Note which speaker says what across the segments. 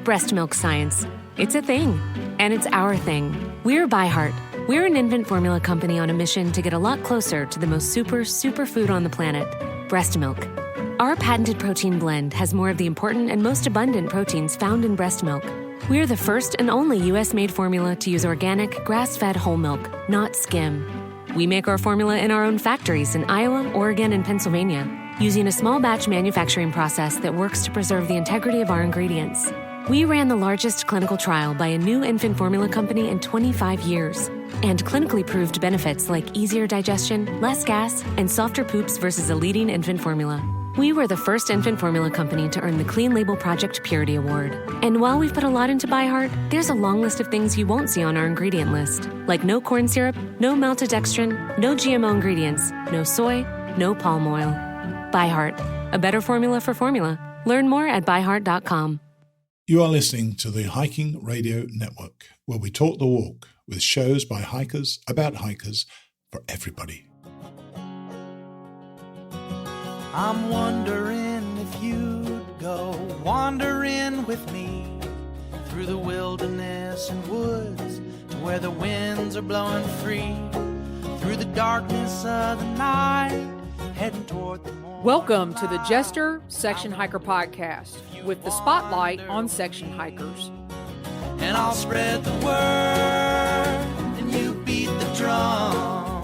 Speaker 1: Breast milk science. It's a thing, and it's our thing. We're ByHeart. We're an infant formula company on a mission to get a lot closer to the most super food on the planet, breast milk. Our patented protein blend has more of the important and most abundant proteins found in breast milk. We're the first and only U.S.-made formula to use organic, grass-fed whole milk, not skim. We make our formula in our own factories in Iowa, Oregon, and Pennsylvania, using a small batch manufacturing process that works to preserve the integrity of our ingredients. We ran the largest clinical trial by a new infant formula company in 25 years, and clinically proved benefits like easier digestion, less gas, and softer poops versus a leading infant formula. We were the first infant formula company to earn the Clean Label Project Purity Award. And while we've put a lot into ByHeart, there's a long list of things you won't see on our ingredient list, like no corn syrup, no maltodextrin, no GMO ingredients, no soy, no palm oil. ByHeart, a better formula for formula. Learn more at byheart.com.
Speaker 2: You are listening to the Hiking Radio Network, where we talk the walk with shows by hikers, about hikers, for everybody.
Speaker 3: I'm wondering if you'd go wandering with me through the wilderness and woods to where the winds are blowing free, through the darkness of the night, heading toward the morning.
Speaker 4: Welcome to the Jester Section Hiker Podcast with the spotlight on section hikers.
Speaker 3: And I'll spread the word and you beat the drum.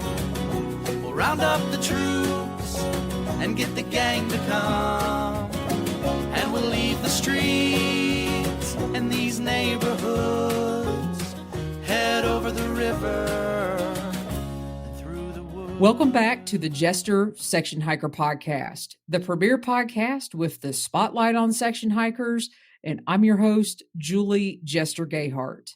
Speaker 3: We'll round up the troops and get the gang to come, and we'll leave the streets and these neighborhoods, head over the river and through the woods.
Speaker 4: Welcome back to the Jester Section Hiker Podcast, the premier podcast with the spotlight on section hikers, and I'm your host, Julie Jester Gayhart.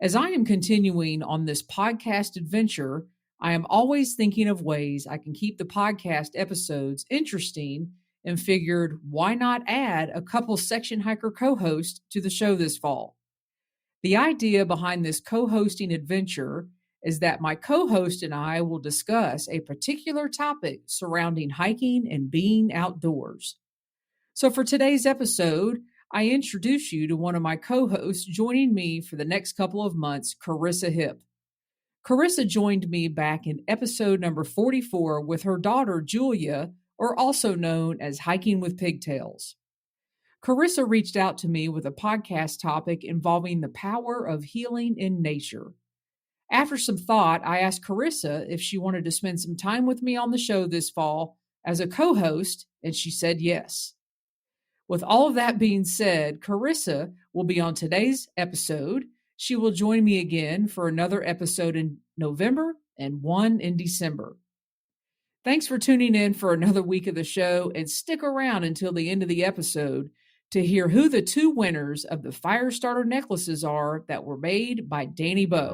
Speaker 4: As I am continuing on this podcast adventure, I am always thinking of ways I can keep the podcast episodes interesting and figured why not add a couple section hiker co-hosts to the show this fall. The idea behind this co-hosting adventure is that my co-host and I will discuss a particular topic surrounding hiking and being outdoors. So for today's episode, I introduce you to one of my co-hosts joining me for the next couple of months, Charissa Hipp. Charissa joined me back in episode number 44 with her daughter, Julia, or also known as Hiking with Pigtails. Charissa reached out to me with a podcast topic involving the power of healing in nature. After some thought, I asked Charissa if she wanted to spend some time with me on the show this fall as a co-host, and she said yes. With all of that being said, Charissa will be on today's episode. She will join me again for another episode in November and one in December. Thanks for tuning in for another week of the show, and stick around until the end of the episode to hear who the two winners of the fire starter necklaces are that were made by Danny Bow.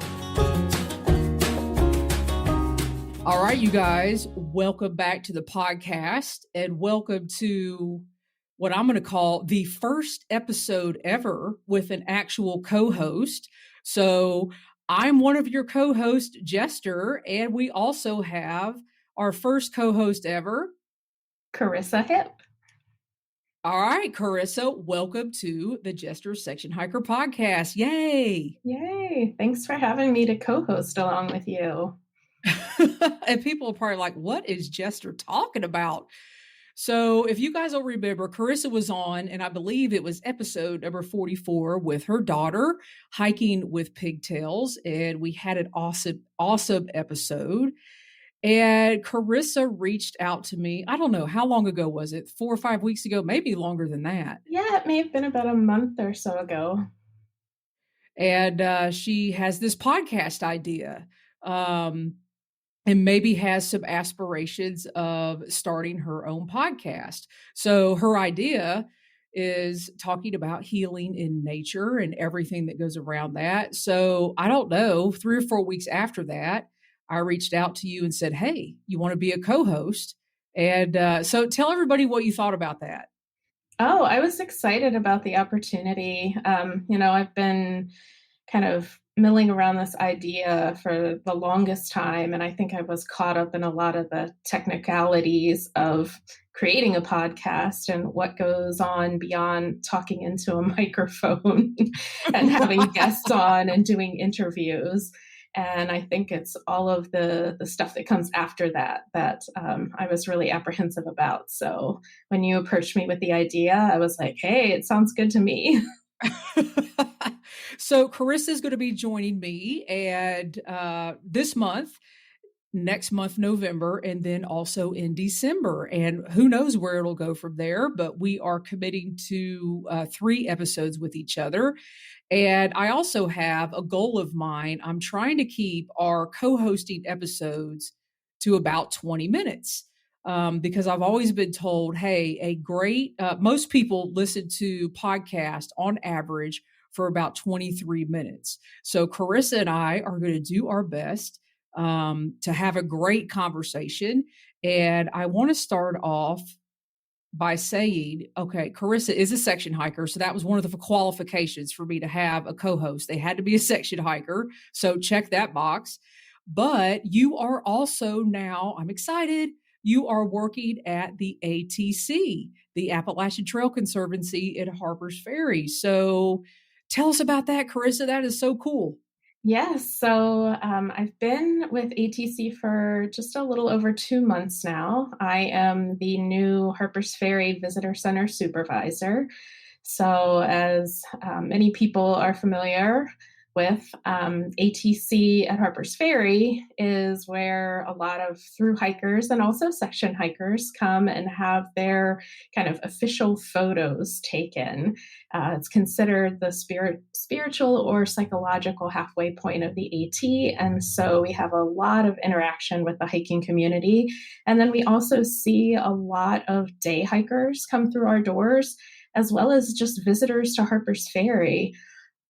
Speaker 4: All right, you guys, welcome back to the podcast, and welcome to what I'm going to call the first episode ever with an actual co-host. So I'm one of your co-hosts, Jester, and we also have our first co-host ever,
Speaker 5: Charissa Hipp.
Speaker 4: All right, Charissa, welcome to the Jester Section Hiker Podcast. Yay!
Speaker 5: Yay! Thanks for having me to co-host along with you.
Speaker 4: And people are probably like, what is Jester talking about? So if you guys will remember, Charissa was on, and I believe it was episode number 44 with her daughter, Hiking with Pigtails, and we had an awesome episode. And Charissa reached out to me. I don't know, how long ago was it? 4 or 5 weeks ago, maybe longer than that.
Speaker 5: Yeah, it may have been about a month or so ago.
Speaker 4: And she has this podcast idea. And maybe has some aspirations of starting her own podcast. So her idea is talking about healing in nature and everything that goes around that. So I don't know, 3 or 4 weeks after that, I reached out to you and said, hey, you want to be a co-host? And so tell everybody what you thought about that.
Speaker 5: Oh, I was excited about the opportunity. I've been kind of milling around this idea for the longest time. And I think I was caught up in a lot of the technicalities of creating a podcast and what goes on beyond talking into a microphone and having guests on and doing interviews. And I think it's all of the stuff that comes after that I was really apprehensive about. So when you approached me with the idea, I was like, hey, it sounds good to me.
Speaker 4: So Charissa is going to be joining me, and this month, next month, November, and then also in December. And who knows where it'll go from there, but we are committing to 3 episodes with each other. And I also have a goal of mine. I'm trying to keep our co-hosting episodes to about 20 minutes. Because I've always been told, hey, most people listen to podcasts on average for about 23 minutes. So Charissa and I are going to do our best to have a great conversation. And I want to start off by saying, okay, Charissa is a section hiker. So that was one of the qualifications for me to have a co-host. They had to be a section hiker. So check that box. But you are also now, I'm excited, you are working at the ATC, the Appalachian Trail Conservancy at Harpers Ferry. So tell us about that, Charissa. That is so cool.
Speaker 5: Yes. So I've been with ATC for just a little over 2 months now. I am the new Harpers Ferry Visitor Center Supervisor. So as many people are familiar with, ATC at Harpers Ferry is where a lot of through hikers and also section hikers come and have their kind of official photos taken. It's considered the spiritual or psychological halfway point of the AT. And so we have a lot of interaction with the hiking community. And then we also see a lot of day hikers come through our doors, as well as just visitors to Harpers Ferry.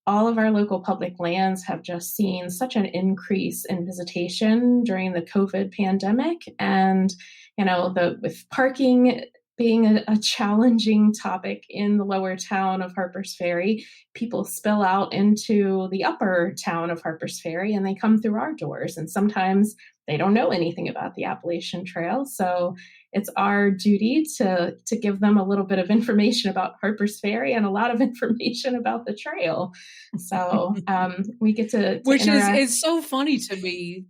Speaker 5: All of our local public lands have just seen such an increase in visitation during the COVID pandemic. And, with parking being a challenging topic in the lower town of Harpers Ferry, people spill out into the upper town of Harpers Ferry and they come through our doors. And sometimes they don't know anything about the Appalachian Trail. So it's our duty to give them a little bit of information about Harpers Ferry and a lot of information about the trail. So we get to
Speaker 4: Which
Speaker 5: interact.
Speaker 4: is so funny to me.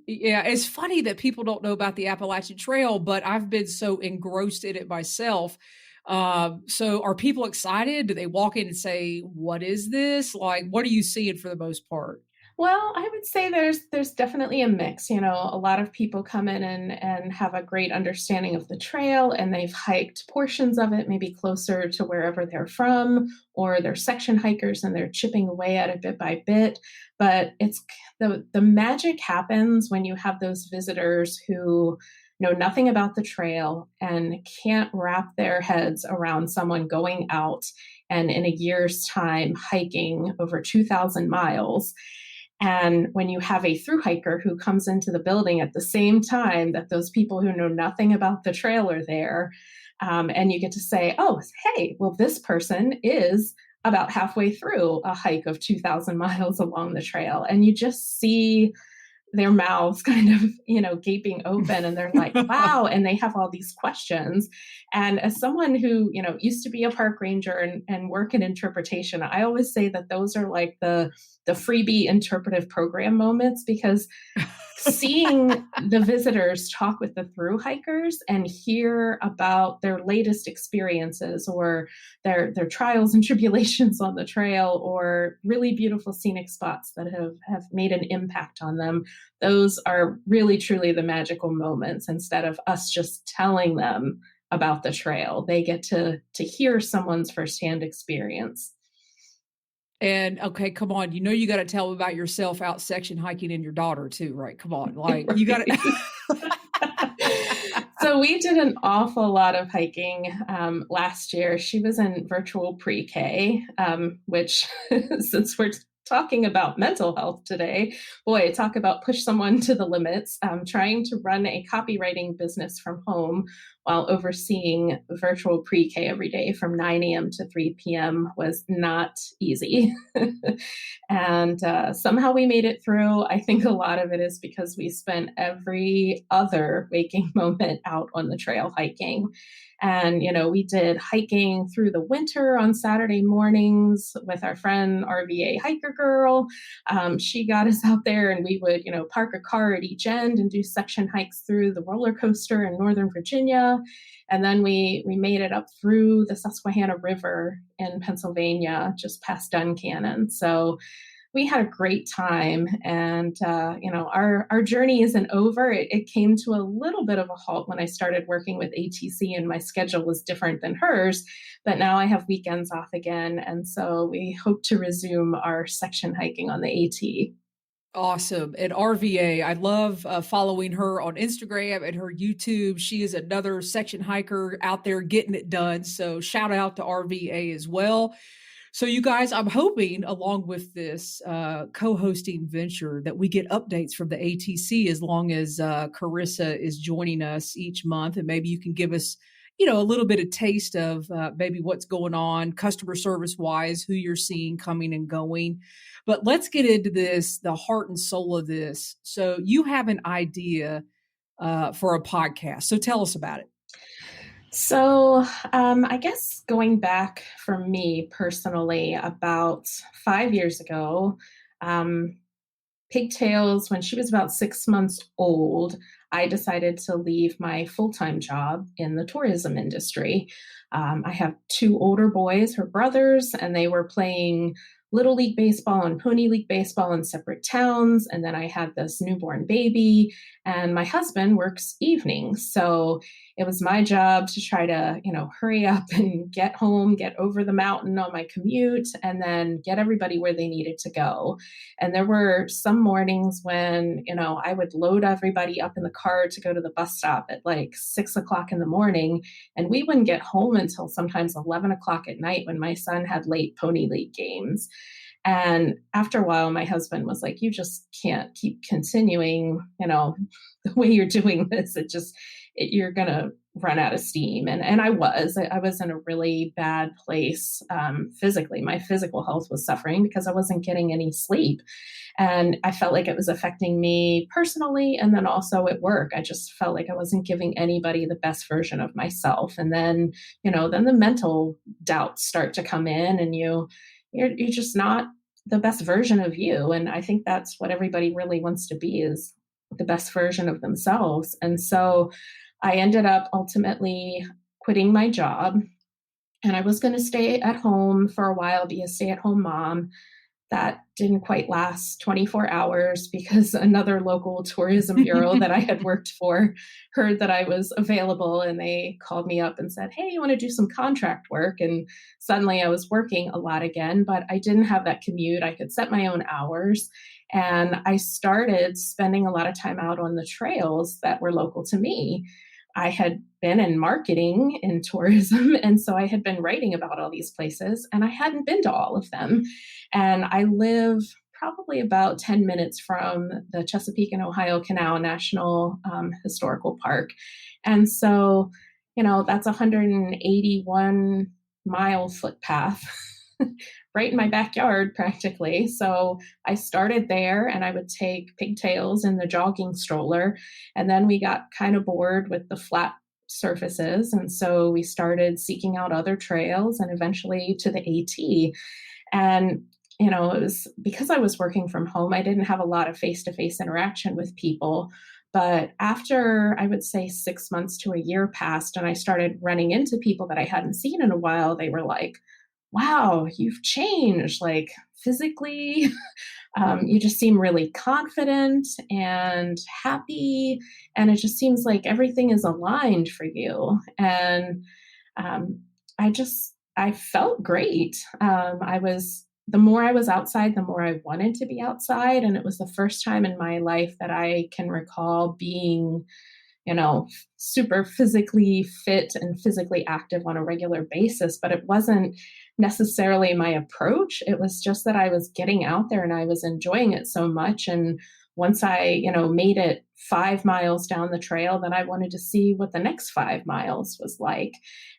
Speaker 4: Yeah, it's funny that people don't know about the Appalachian Trail, but I've been so engrossed in it myself. So are people excited? Do they walk in and say, what is this? Like, what are you seeing for the most part?
Speaker 5: Well, I would say there's definitely a mix. A lot of people come in and have a great understanding of the trail, and they've hiked portions of it, maybe closer to wherever they're from, or they're section hikers and they're chipping away at it bit by bit. But it's the magic happens when you have those visitors who know nothing about the trail and can't wrap their heads around someone going out and in a year's time hiking over 2,000 miles. And when you have a through hiker who comes into the building at the same time that those people who know nothing about the trail are there, and you get to say, oh, hey, well, this person is about halfway through a hike of 2,000 miles along the trail. And you just see their mouths kind of, gaping open, and they're like, wow. And they have all these questions. And as someone who, used to be a park ranger and work in interpretation, I always say that those are like the freebie interpretive program moments, because seeing the visitors talk with the through hikers and hear about their latest experiences or their trials and tribulations on the trail, or really beautiful scenic spots that have made an impact on them, those are really truly the magical moments. Instead of us just telling them about the trail, they get to hear someone's firsthand experience.
Speaker 4: And okay, come on, you got to tell them about yourself out section hiking and your daughter too, right? Come on, like you got to.
Speaker 5: So we did an awful lot of hiking last year. She was in virtual pre-K, which since we're talking about mental health today, boy, talk about push someone to the limits. Trying to run a copywriting business from home while overseeing virtual pre-K every day from 9 a.m. to 3 p.m. was not easy. And somehow we made it through. I think a lot of it is because we spent every other waking moment out on the trail hiking. And, we did hiking through the winter on Saturday mornings with our friend RVA Hiker Girl. She got us out there, and we would, park a car at each end and do section hikes through the roller coaster in Northern Virginia. And then we made it up through the Susquehanna River in Pennsylvania, just past Duncannon. So we had a great time, and our journey isn't over. It came to a little bit of a halt when I started working with ATC, and my schedule was different than hers. But now I have weekends off again, and so we hope to resume our section hiking on the AT.
Speaker 4: Awesome. And RVA, I love following her on Instagram and her YouTube. She is another section hiker out there getting it done. So shout out to RVA as well. So you guys, I'm hoping along with this co-hosting venture that we get updates from the ATC as long as Charissa is joining us each month. And maybe you can give us, a little bit of taste of maybe what's going on customer service wise, who you're seeing coming and going. But let's get into this, the heart and soul of this. So you have an idea for a podcast. So tell us about it.
Speaker 5: So I guess going back for me personally, about 5 years ago, Pigtails, when she was about 6 months old, I decided to leave my full-time job in the tourism industry. I have 2 older boys, her brothers, and they were playing Little League Baseball and Pony League Baseball in separate towns. And then I had this newborn baby, and my husband works evenings. So it was my job to try to, hurry up and get home, get over the mountain on my commute, and then get everybody where they needed to go. And there were some mornings when, I would load everybody up in the car to go to the bus stop at like 6 o'clock in the morning. And we wouldn't get home until sometimes 11 o'clock at night when my son had late Pony League games. And after a while, my husband was like, you just can't keep continuing, the way you're doing this. You're going to run out of steam. And I was in a really bad place physically. My physical health was suffering because I wasn't getting any sleep. And I felt like it was affecting me personally. And then also at work, I just felt like I wasn't giving anybody the best version of myself. And then, then the mental doubts start to come in, and you're just not the best version of you. And I think that's what everybody really wants to be, is the best version of themselves. And so I ended up ultimately quitting my job, and I was going to stay at home for a while, be a stay-at-home mom. That didn't quite last 24 hours because another local tourism bureau that I had worked for heard that I was available, and they called me up and said, hey, you want to do some contract work? And suddenly I was working a lot again, but I didn't have that commute. I could set my own hours. And I started spending a lot of time out on the trails that were local to me. I had been in marketing in tourism, and so I had been writing about all these places, and I hadn't been to all of them. And I live probably about 10 minutes from the Chesapeake and Ohio Canal National Historical Park. And so, that's a 181-mile footpath right in my backyard practically. So I started there, and I would take Pigtails in the jogging stroller. And then we got kind of bored with the flat surfaces. And so we started seeking out other trails, and eventually to the AT. And, it was because I was working from home, I didn't have a lot of face-to-face interaction with people. But after, I would say, 6 months to a year passed, and I started running into people that I hadn't seen in a while, they were like, wow, you've changed, like physically. You just seem really confident and happy. And it just seems like everything is aligned for you. And I felt great. The more I was outside, the more I wanted to be outside. And it was the first time in my life that I can recall being, super physically fit and physically active on a regular basis. But it wasn't necessarily my approach. It was just that I was getting out there and I was enjoying it so much. And once I, made it 5 miles down the trail, then I wanted to see what the next 5 miles was like.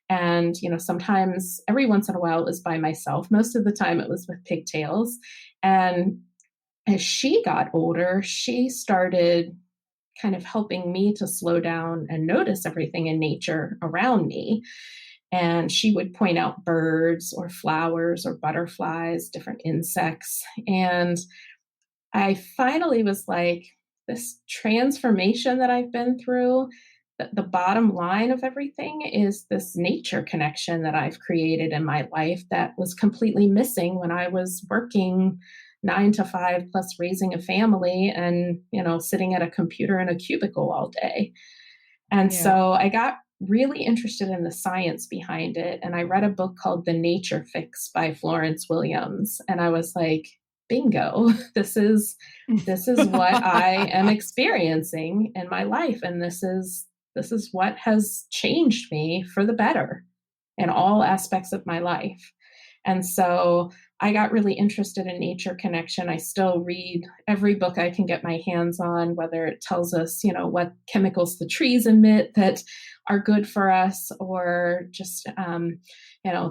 Speaker 5: And, sometimes every once in a while it was by myself. Most of the time it was with pigtails. And as she got older, she started kind of helping me to slow down and notice everything in nature around me. And she would point out birds or flowers or butterflies, different insects. And I finally was like, this transformation that I've been through, the bottom line of everything is this nature connection that I've created in my life that was completely missing when I was working 9 to 5 plus raising a family and, sitting at a computer in a cubicle all day. And so I got really interested in the science behind it. And I read a book called The Nature Fix by Florence Williams. And I was like, bingo, this is what I am experiencing in my life. And this is what has changed me for the better in all aspects of my life. And so I got really interested in nature connection. I still read every book I can get my hands on, whether it tells us, what chemicals the trees emit that are good for us, or just,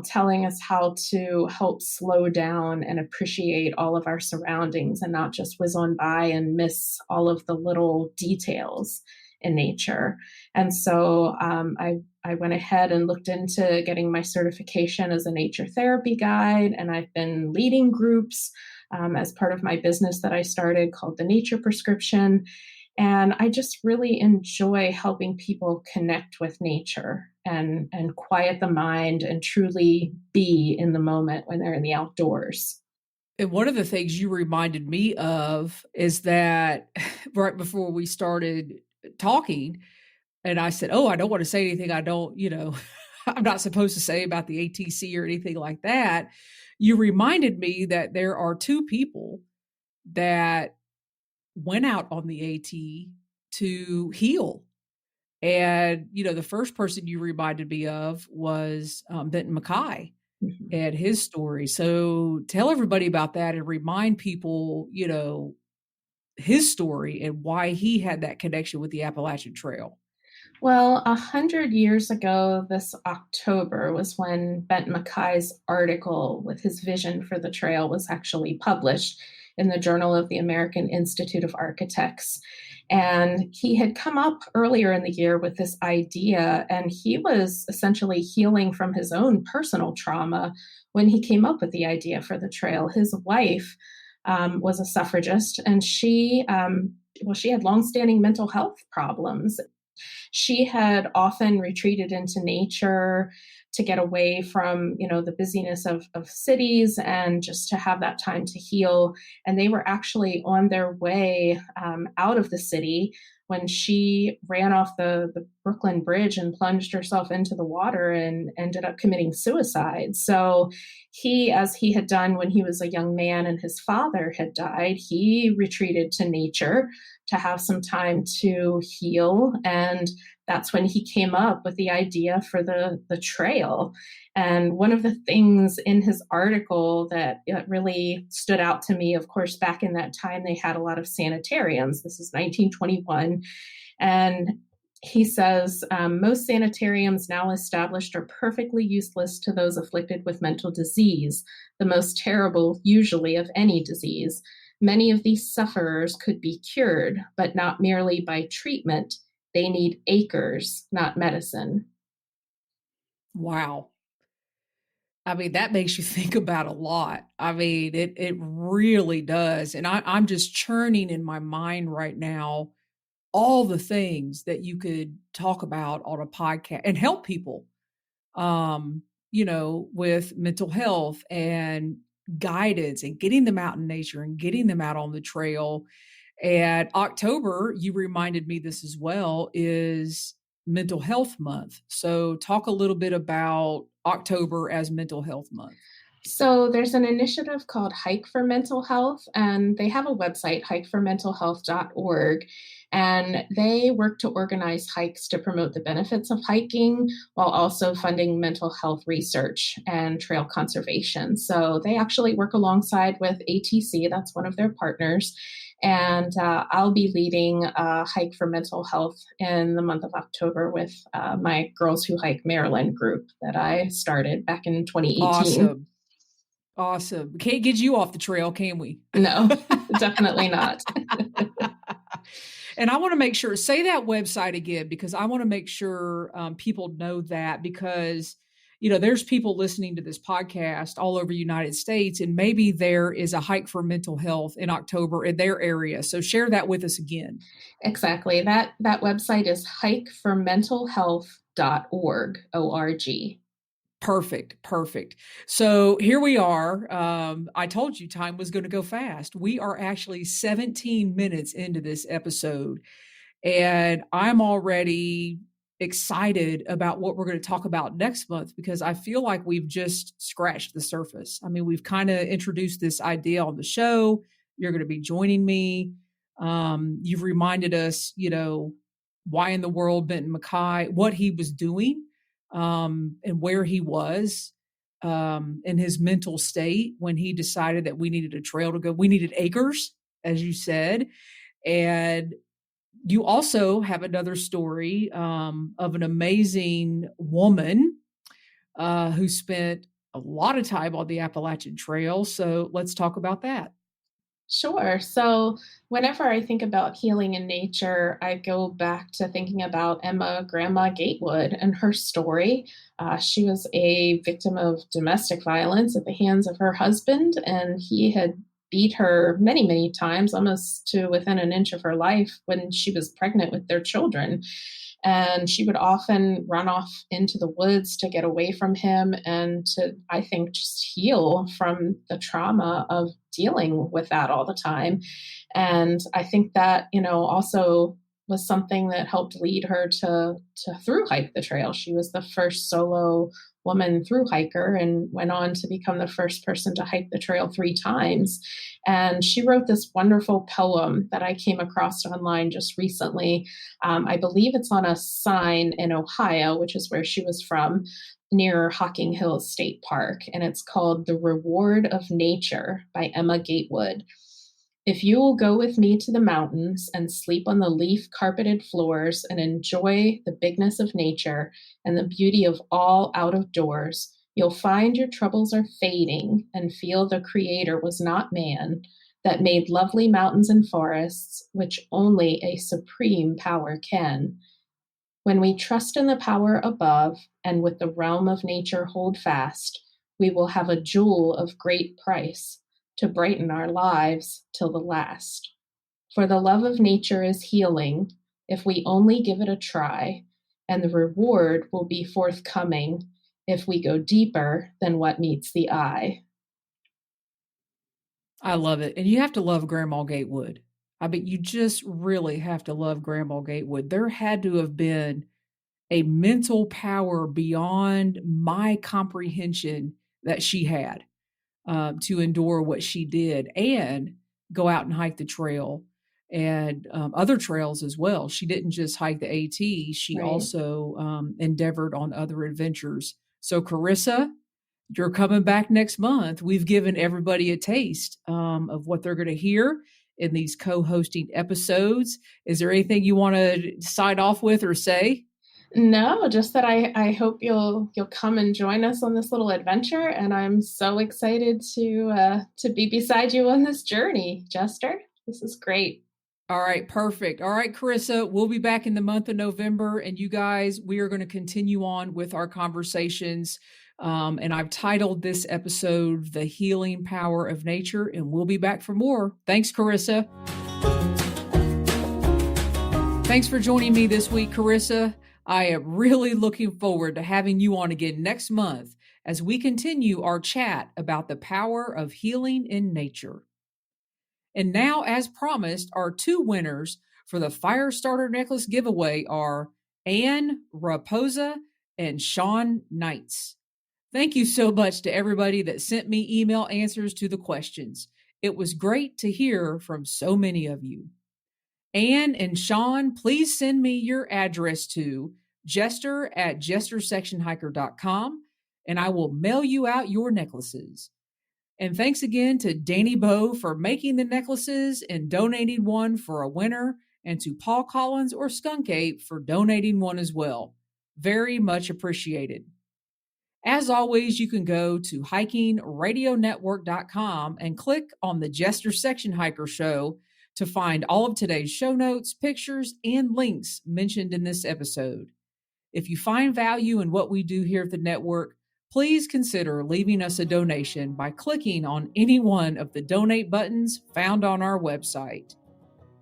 Speaker 5: telling us how to help slow down and appreciate all of our surroundings and not just whiz on by and miss all of the little details in nature. And so I went ahead and looked into getting my certification as a nature therapy guide, and I've been leading groups as part of my business that I started called The Nature Prescription. And I just really enjoy helping people connect with nature and quiet the mind and truly be in the moment when they're in the outdoors.
Speaker 4: And one of the things you reminded me of is that right before we started talking, and I said, I don't want to say anything I don't, I'm not supposed to say about the ATC or anything like that. You reminded me that there are 2 people that went out on the AT to heal. And, the first person you reminded me of was Benton Mackay and his story. So tell everybody about that and remind people, his story and why he had that connection with the Appalachian Trail.
Speaker 5: Well, 100 years ago, this October was when Benton Mackay's article with his vision for the trail was actually published in the Journal of the American Institute of Architects. And he had come up earlier in the year with this idea, and he was essentially healing from his own personal trauma when he came up with the idea for the trail. His wife was a suffragist, and she had longstanding mental health problems. She had often retreated into nature to get away from, the busyness of cities and just to have that time to heal. And they were actually on their way out of the city when she ran off the Brooklyn Bridge and plunged herself into the water and ended up committing suicide. So he, as he had done when he was a young man and his father had died, he retreated to nature to have some time to heal. And that's when he came up with the idea for the trail. And one of the things in his article that really stood out to me, of course, back in that time, they had a lot of sanitariums. This is 1921. And he says, most sanitariums now established are perfectly useless to those afflicted with mental disease, the most terrible usually of any disease. Many of these sufferers could be cured, but not merely by treatment. They need acres, not medicine.
Speaker 4: Wow. I mean, that makes you think about a lot. I mean, it really does. And I'm just churning in my mind right now all the things that you could talk about on a podcast and help people, with mental health and guidance and getting them out in nature and getting them out on the trail. And October, you reminded me this as well, is Mental Health Month. So talk a little bit about October as Mental Health Month.
Speaker 5: So there's an initiative called Hike for Mental Health, and they have a website, hikeformentalhealth.org, and they work to organize hikes to promote the benefits of hiking while also funding mental health research and trail conservation. So they actually work alongside with ATC, that's one of their partners, And I'll be leading a hike for mental health in the month of October with my Girls Who Hike Maryland group that I started back in 2018.
Speaker 4: Awesome. Can't get you off the trail, can we?
Speaker 5: No, definitely not.
Speaker 4: And I want to make sure, say that website again, because I want to make sure people know that, because, you know, there's people listening to this podcast all over the United States, and maybe there is a hike for mental health in October in their area. So share that with us again.
Speaker 5: Exactly. That website is hikeformentalhealth.org, O-R-G.
Speaker 4: Perfect. So here we are. I told you time was going to go fast. We are actually 17 minutes into this episode, and I'm already excited about what we're going to talk about next month, because I feel like we've just scratched the surface. I mean, we've kind of introduced this idea on the show. You're going to be joining me. You've reminded us, you know, why in the world Benton MacKaye, what he was doing, and where he was in his mental state when he decided that we needed a trail to go. We needed acres, as you said. And you also have another story of an amazing woman who spent a lot of time on the Appalachian Trail. So let's talk about that.
Speaker 5: Sure. So whenever I think about healing in nature, I go back to thinking about Grandma Gatewood and her story. She was a victim of domestic violence at the hands of her husband, and he had beat her many, many times, almost to within an inch of her life when she was pregnant with their children. And she would often run off into the woods to get away from him and to, I think, just heal from the trauma of dealing with that all the time. And I think that, you know, also was something that helped lead her to through hike the trail. She was the first solo woman through hiker and went on to become the first person to hike the trail 3 times. And she wrote this wonderful poem that I came across online just recently. I believe it's on a sign in Ohio, which is where she was from, near Hocking Hills State Park. And it's called The Reward of Nature by Emma Gatewood. If you will go with me to the mountains and sleep on the leaf-carpeted floors and enjoy the bigness of nature and the beauty of all out of doors, you'll find your troubles are fading and feel the Creator was not man, that made lovely mountains and forests, which only a supreme power can. When we trust in the power above and with the realm of nature hold fast, we will have a jewel of great price to brighten our lives till the last. For the love of nature is healing if we only give it a try, and the reward will be forthcoming if we go deeper than what meets the eye.
Speaker 4: I love it. And you have to love Grandma Gatewood. I mean, you just really have to love Grandma Gatewood. There had to have been a mental power beyond my comprehension that she had to endure what she did and go out and hike the trail and other trails as well. She didn't just hike the AT. She also endeavored on other adventures. So Charissa, you're coming back next month. We've given everybody a taste of what they're going to hear in these co-hosting episodes. Is there anything you want to sign off with or say?
Speaker 5: No, just that I hope you'll come and join us on this little adventure, and I'm so excited to be beside you on this journey, Jester. This is great.
Speaker 4: All right, perfect. All right, Charissa, we'll be back in the month of November, and you guys, we are going to continue on with our conversations. And I've titled this episode "The Healing Power of Nature," and we'll be back for more. Thanks, Charissa. Thanks for joining me this week, Charissa. I am really looking forward to having you on again next month as we continue our chat about the power of healing in nature. And now, as promised, our 2 winners for the Firestarter Necklace giveaway are Anne Raposa and Sean Knights. Thank you so much to everybody that sent me email answers to the questions. It was great to hear from so many of you. Anne and Sean, please send me your address to jester@jestersectionhiker.com, and I will mail you out your necklaces. And thanks again to Danny Bowe for making the necklaces and donating one for a winner, and to Paul Collins or Skunk Ape for donating one as well. Very much appreciated. As always, you can go to hikingradionetwork.com and click on the Jester Section Hiker Show to find all of today's show notes, pictures, and links mentioned in this episode. If you find value in what we do here at the network, please consider leaving us a donation by clicking on any one of the donate buttons found on our website.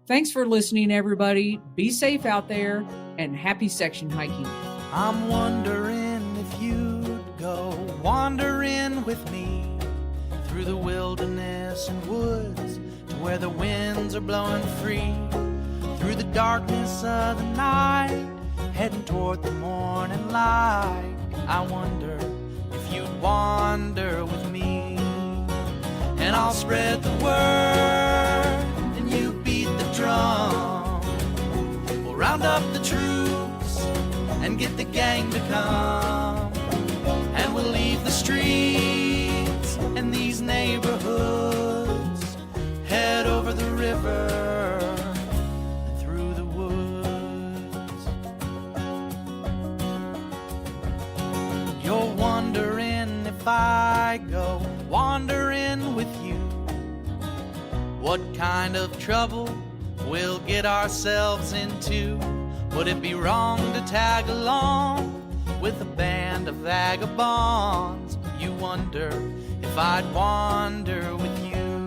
Speaker 4: Thanks for listening, everybody. Be safe out there, and happy section hiking.
Speaker 3: I'm wondering if you'd go wandering with me through the wilderness and woods to where the winds are blowing free, through the darkness of the night, heading toward the morning light. I wonder if you'd wander with me, and I'll spread the word and you beat the drum. We'll round up the troops and get the gang to come, and we'll leave the streets and these neighborhoods, head over the river and through the woods. You're wondering if I go wandering with you, what kind of trouble we'll get ourselves into. Would it be wrong to tag along with a band of vagabonds? You wonder if I'd wander with you.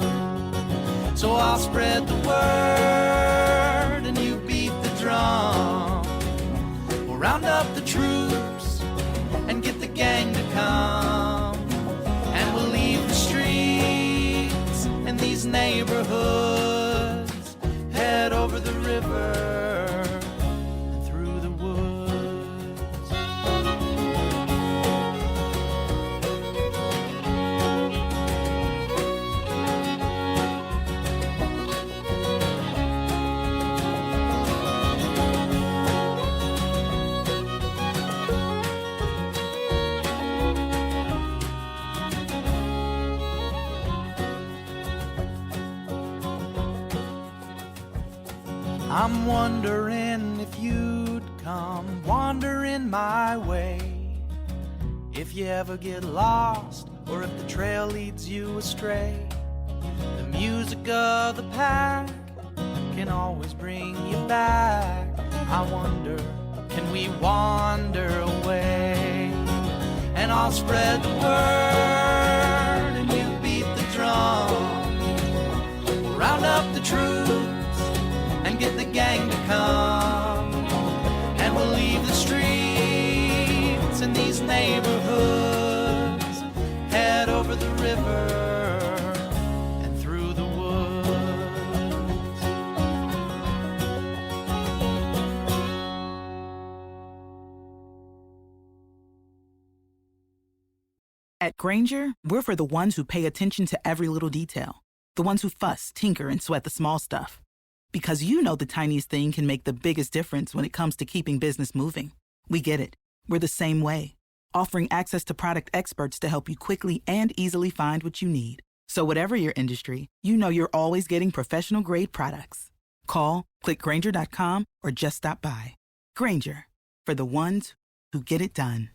Speaker 3: So I'll spread the word and you beat the drum. We'll round up the troops and get the gang to come, and we'll leave the streets and these neighborhoods, head over the river and through the woods. I'm wondering if you'd come wandering my way, if you ever get lost or if the trail leads you astray. The music of the pack can always bring you back. I wonder, can we wander away? And I'll spread the word and you beat the drum. We'll round up the troops and get the gang to come, and we'll leave the streets and these neighborhoods, head over the river and through the woods.
Speaker 6: At Grainger, we're for the ones who pay attention to every little detail, the ones who fuss, tinker, and sweat the small stuff. Because you know the tiniest thing can make the biggest difference when it comes to keeping business moving. We get it. We're the same way, offering access to product experts to help you quickly and easily find what you need. So whatever your industry, you know you're always getting professional-grade products. Call, click Grainger.com, or just stop by. Grainger, for the ones who get it done.